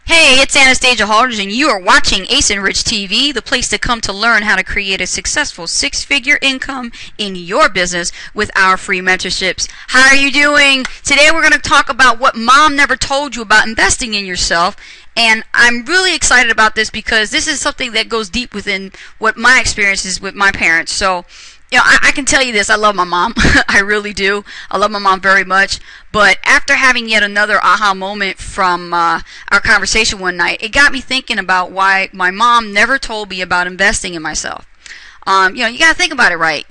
Hey, it's Anastasia Holdridge, and you are watching Ace and Rich TV, the place to come to learn how to create a successful six-figure income in your business with our free mentorships. How are you doing? Today we're going to talk about what mom never told you about investing in yourself. And I'm really excited about this because this is something that goes deep within what my experience is with my parents. So, I can tell you this, I love my mom. I really do. I love my mom very much. But after having yet another aha moment from our conversation one night, it got me thinking about why my mom never told me about investing in myself. You got to think about it right.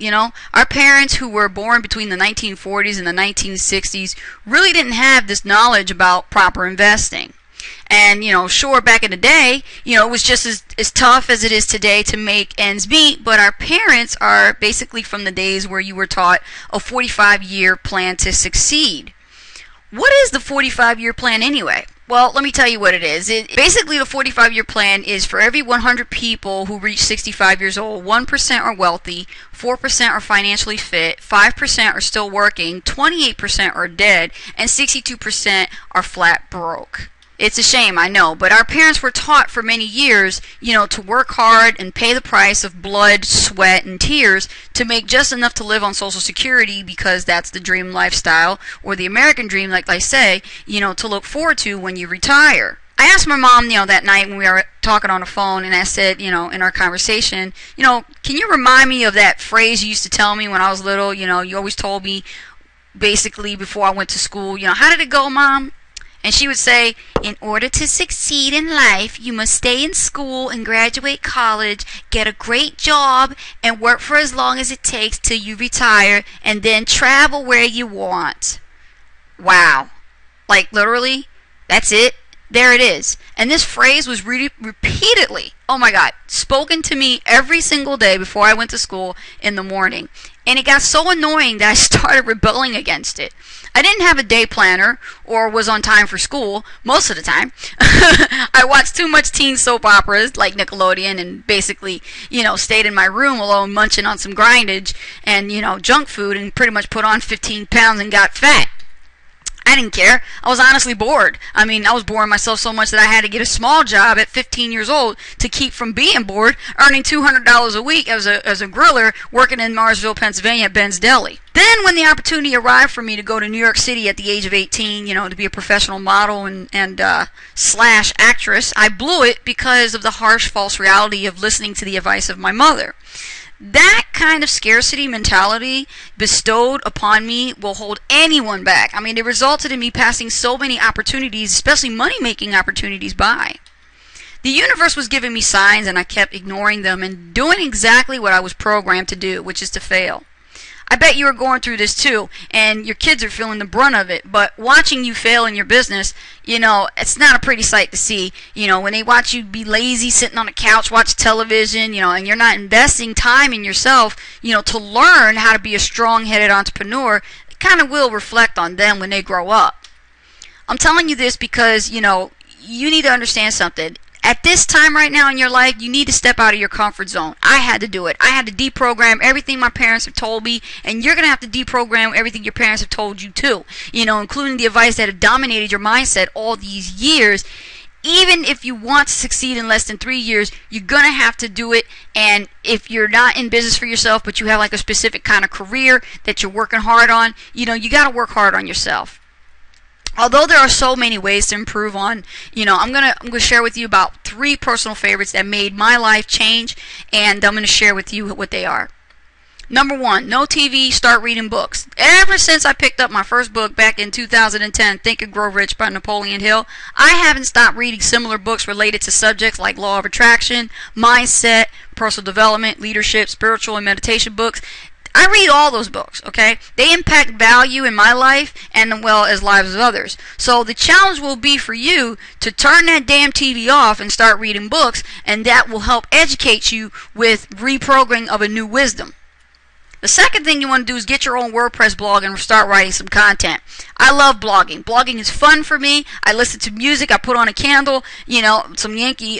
Our parents who were born between the 1940s and the 1960s really didn't have this knowledge about proper investing. And, sure, back in the day, it was just as tough as it is today to make ends meet, but our parents are basically from the days where you were taught a 45-year plan to succeed. What is the 45-year plan anyway? Well, let me tell you what it is. Basically, the 45-year plan is for every 100 people who reach 65 years old, 1% are wealthy, 4% are financially fit, 5% are still working, 28% are dead, and 62% are flat broke. It's a shame, I know, but our parents were taught for many years, to work hard and pay the price of blood, sweat, and tears to make just enough to live on Social Security because that's the dream lifestyle, or the American dream, like I say, to look forward to when you retire. I asked my mom, that night when we were talking on the phone, and I said, in our conversation, can you remind me of that phrase you used to tell me when I was little? You always told me, basically, before I went to school, how did it go, Mom? And she would say, in order to succeed in life, you must stay in school and graduate college, get a great job, and work for as long as it takes till you retire, and then travel where you want. Wow. Like, literally, that's it. There it is. And this phrase was repeatedly, oh my God, spoken to me every single day before I went to school in the morning. And it got so annoying that I started rebelling against it. I didn't have a day planner or was on time for school most of the time. I watched too much teen soap operas like Nickelodeon and basically, stayed in my room alone munching on some grindage and, junk food and pretty much put on 15 pounds and got fat. I didn't care. I was honestly bored. I was boring myself so much that I had to get a small job at 15 years old to keep from being bored, earning $200 a week as a griller working in Marsville, Pennsylvania at Ben's Deli. Then when the opportunity arrived for me to go to New York City at the age of 18, to be a professional model and slash actress, I blew it because of the harsh, false reality of listening to the advice of my mother. That kind of scarcity mentality bestowed upon me will hold anyone back. It resulted in me passing so many opportunities, especially money-making opportunities, by. The universe was giving me signs and I kept ignoring them and doing exactly what I was programmed to do, which is to fail. I bet you are going through this too, and your kids are feeling the brunt of it, but watching you fail in your business, it's not a pretty sight to see. When they watch you be lazy, sitting on the couch, watch television, and you're not investing time in yourself, to learn how to be a strong-headed entrepreneur, it kind of will reflect on them when they grow up. I'm telling you this because, you need to understand something. At this time right now in your life, you need to step out of your comfort zone. I had to do it. I had to deprogram everything my parents have told me, and you're going to have to deprogram everything your parents have told you too, including the advice that have dominated your mindset all these years. Even if you want to succeed in less than 3 years, you're going to have to do it. And if you're not in business for yourself, but you have like a specific kind of career that you're working hard on, you got to work hard on yourself. Although there are so many ways to improve on, I'm gonna share with you about 3 personal favorites that made my life change, and I'm gonna share with you what they are. Number 1, no TV, start reading books. Ever since I picked up my first book back in 2010, Think and Grow Rich by Napoleon Hill, I haven't stopped reading similar books related to subjects like law of attraction, mindset, personal development, leadership, spiritual and meditation books. I read all those books, okay? They impact value in my life and well as lives of others. So the challenge will be for you to turn that damn TV off and start reading books, and that will help educate you with reprogramming of a new wisdom. The second thing you want to do is get your own WordPress blog and start writing some content. I love blogging. Blogging is fun for me. I listen to music. I put on a candle, some Yankee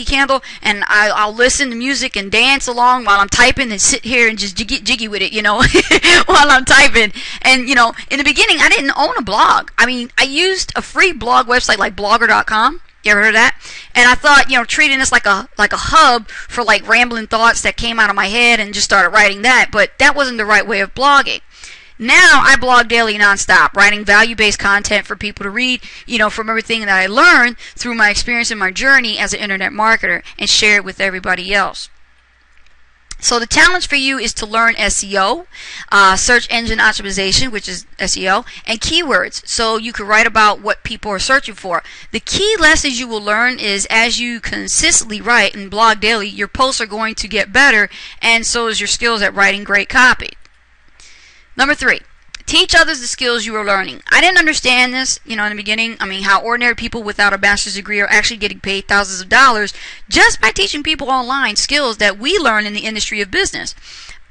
candle, and I'll listen to music and dance along while I'm typing and sit here and just jiggy with it, while I'm typing. And, in the beginning, I didn't own a blog. I used a free blog website like blogger.com. You ever heard of that? And I thought, treating this like a hub for like rambling thoughts that came out of my head and just started writing that. But that wasn't the right way of blogging. Now I blog daily nonstop, writing value-based content for people to read, from everything that I learned through my experience and my journey as an internet marketer, and share it with everybody else. So the challenge for you is to learn SEO, search engine optimization, which is SEO, and keywords, so you can write about what people are searching for. The key lessons you will learn is as you consistently write and blog daily, your posts are going to get better, and so is your skills at writing great copy. Number 3, teach others the skills you are learning. I didn't understand this, in the beginning. How ordinary people without a bachelor's degree are actually getting paid thousands of dollars just by teaching people online skills that we learn in the industry of business.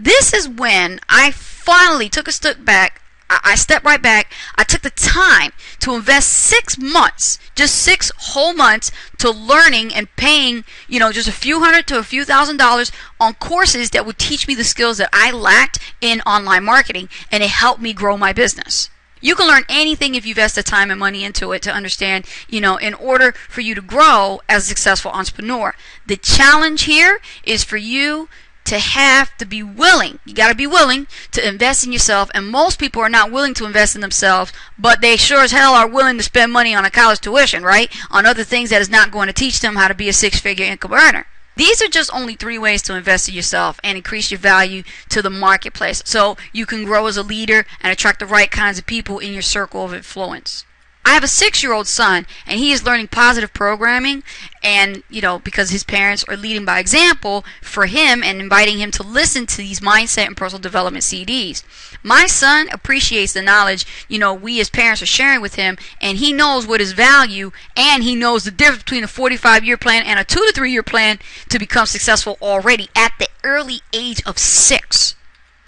This is when I finally took a step back. I stepped right back. I took the time to invest 6 months, just 6 whole months, to learning and paying, just a few hundred to a few $1,000s on courses that would teach me the skills that I lacked in online marketing, and it helped me grow my business. You can learn anything if you invest the time and money into it to understand, in order for you to grow as a successful entrepreneur. The challenge here is for you to have to be willing. You got to be willing to invest in yourself, and most people are not willing to invest in themselves, but they sure as hell are willing to spend money on a college tuition, right? On other things that is not going to teach them how to be a 6-figure income earner. These are just only 3 ways to invest in yourself and increase your value to the marketplace, so you can grow as a leader and attract the right kinds of people in your circle of influence. I have a 6-year-old son, and he is learning positive programming, and because his parents are leading by example for him and inviting him to listen to these mindset and personal development CDs. My son appreciates the knowledge we as parents are sharing with him, and he knows what is value, and he knows the difference between a 45-year plan and a 2 to 3 year plan to become successful already at the early age of 6.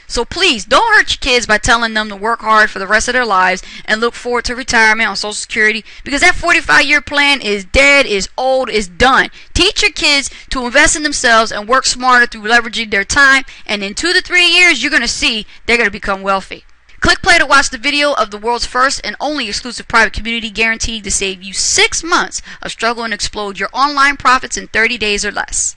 So please, don't hurt your kids by telling them to work hard for the rest of their lives and look forward to retirement on Social Security, because that 45-year plan is dead, is old, is done. Teach your kids to invest in themselves and work smarter through leveraging their time, and in 2 to 3 years, you're going to see they're going to become wealthy. Click play to watch the video of the world's first and only exclusive private community guaranteed to save you 6 months of struggle and explode your online profits in 30 days or less.